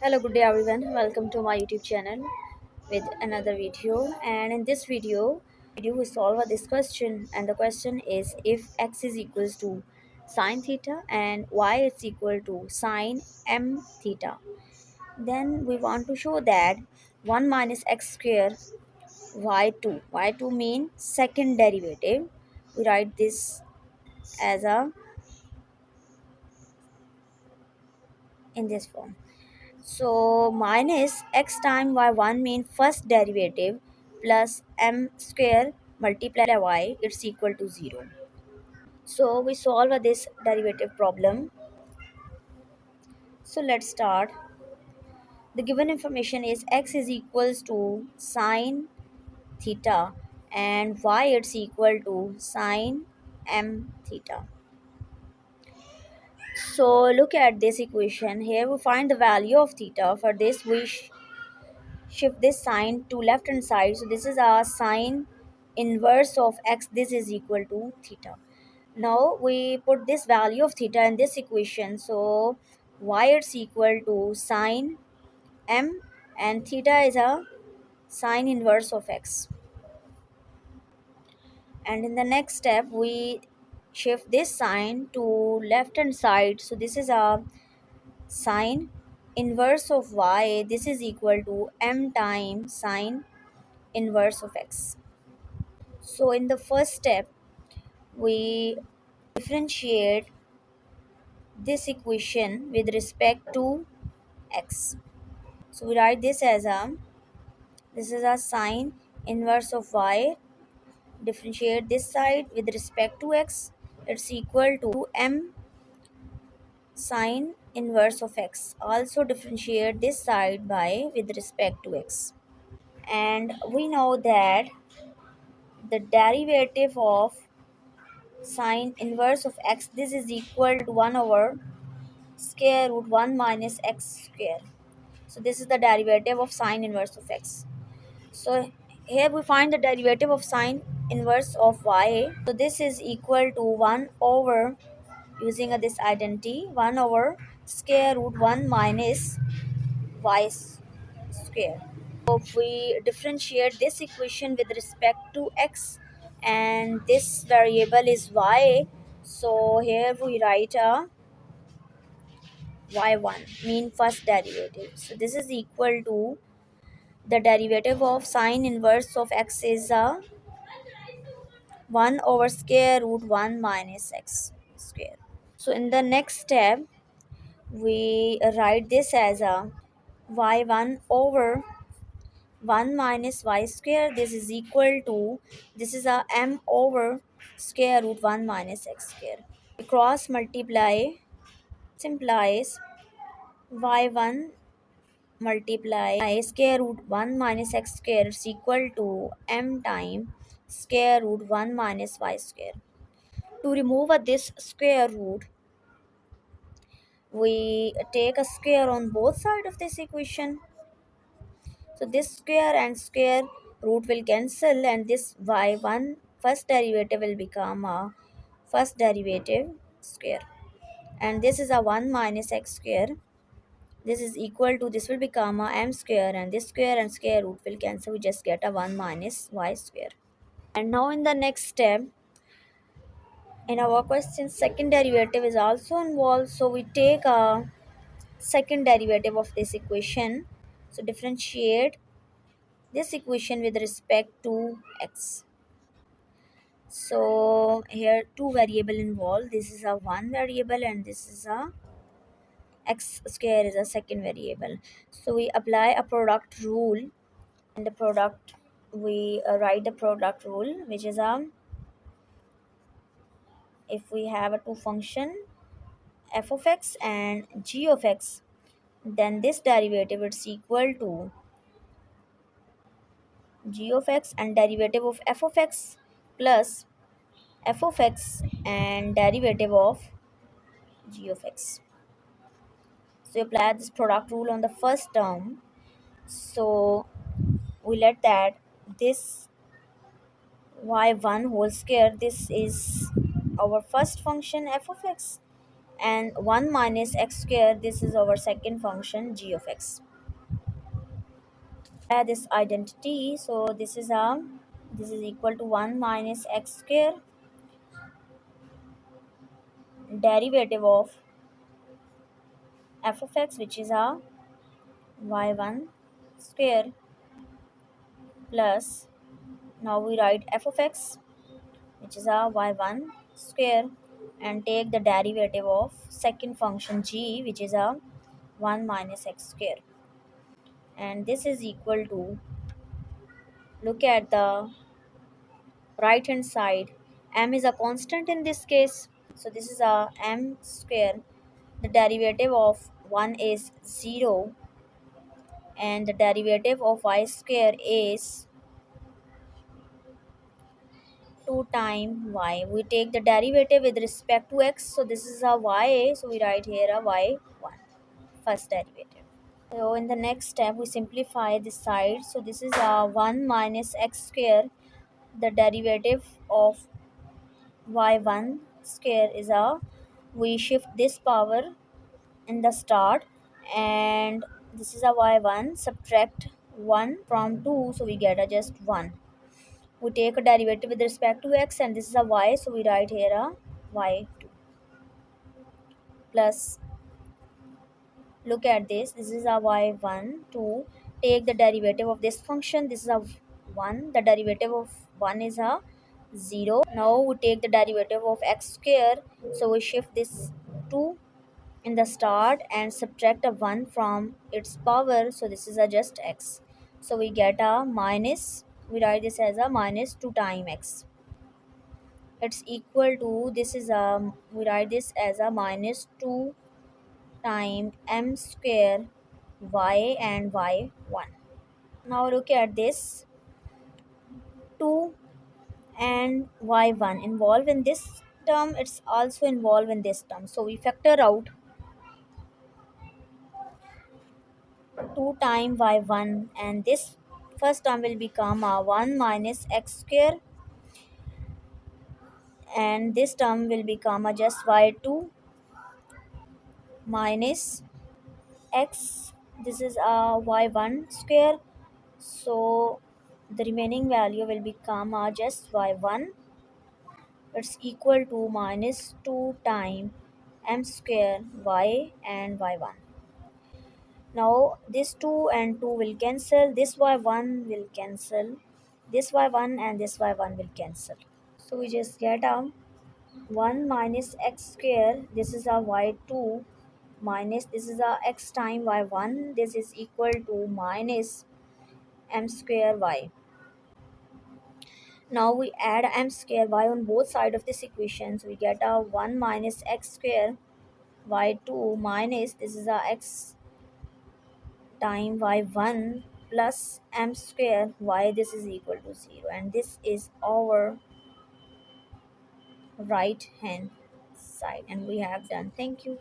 Hello, good day everyone. Welcome to my YouTube channel with another video. And in this video we solve this question. And the question is, if x is equals to sine theta and y is equal to sine m theta, then we want to show that 1 minus x square y2 mean second derivative. We write this as a in this form. So minus x time y1 mean first derivative plus m square multiply y, it's equal to 0. So we solve this derivative problem. So let's start. The given information is x is equals to sine theta and y it's equal to sine m theta. So look at this equation. Here we find the value of theta. For this we shift this sign to left hand side, so this is our sine inverse of x, this is equal to theta. Now we put this value of theta in this equation, so y it's equal to sine m and theta is a sine inverse of x. And in the next step we shift this sign to left hand side, so this is a sine inverse of y, this is equal to m times sine inverse of x. So in the first step, we differentiate this equation with respect to x. So we write this as this is a sine inverse of y. Differentiate this side with respect to x. It's equal to m sine inverse of x. Also differentiate this side by with respect to x. And we know that the derivative of sine inverse of x, this is equal to 1 over square root 1 minus x square. So this is the derivative of sine inverse of x. So here we find the derivative of sine inverse of y. So this is equal to 1 over, using this identity, 1 over square root 1 minus y square. So if we differentiate this equation with respect to x and this variable is y, so here we write a y1 mean first derivative. So this is equal to the derivative of sine inverse of x is 1 over square root 1 minus x square. So in the next step we write this as a y1 over 1 minus y square, this is equal to, this is a m over square root 1 minus x square. Cross multiply implies y1 multiply square root 1 minus x square is equal to m time square root 1 minus y square. To remove this square root, we take a square on both sides of this equation. So this square and square root will cancel and this y1 first derivative will become a first derivative square. And this is a 1 minus x square, this is equal to, this will become a m square and this square and square root will cancel, we just get a 1 minus y square. And now in the next step in our question, second derivative is also involved, so we take a second derivative of this equation. So differentiate this equation with respect to x. So here two variable involved, this is a one variable and this is a x square is a second variable. So we apply a product rule, and the product we write the product rule, which is if we have a two function f of x and g of x, then this derivative is equal to g of x and derivative of f of x plus f of x and derivative of g of x. So you apply this product rule on the first term, so we let that this y1 whole square, this is our first function f of x, and 1 minus x square, this is our second function g of x. Add this identity, so this is equal to 1 minus x square derivative of f of x, which is a y1 square, plus now we write f of x, which is a y1 square, and take the derivative of second function g, which is a 1 minus x square, and this is equal to, look at the right hand side, m is a constant in this case, so this is a m square. The derivative of 1 is 0, and the derivative of y square is 2 times y. We take the derivative with respect to x, so this is a y, so we write here a y1, first derivative. So in the next step we simplify this side, so this is a 1 minus x square. The derivative of y1 square is a, we shift this power in the start, and this is a y1, subtract 1 from 2, so we get a just 1. We take a derivative with respect to x, and this is a y, so we write here a y2, plus, look at this is a y1 2, take the derivative of this function, this is a 1, the derivative of 1 is a 0. Now we take the derivative of x square, so we shift this 2 in the start and subtract a 1 from its power, so this is a just x, so we get a minus, we write this as a minus 2 times x. It's equal to, this is a, we write this as a minus 2 times m square y and y1. Now look at this, 2 and y1 involved in this term, it's also involved in this term, so we factor out 2 times y1, and this first term will become a 1 minus x square, and this term will become a just y2 minus x, this is a y1 square, so the remaining value will become just y1, it's equal to minus 2 times m square y and y1. Now this 2 and 2 will cancel, this y1 will cancel, this y1 and this y1 will cancel, so we just get a 1 minus x square, this is a y2, minus this is a x time y1, this is equal to minus m square y. Now we add m square y on both sides of this equation, so we get a 1 minus x square y2 minus this is a x time y1 plus m square y, this is equal to 0, and this is our right hand side, and we have done. Thank you.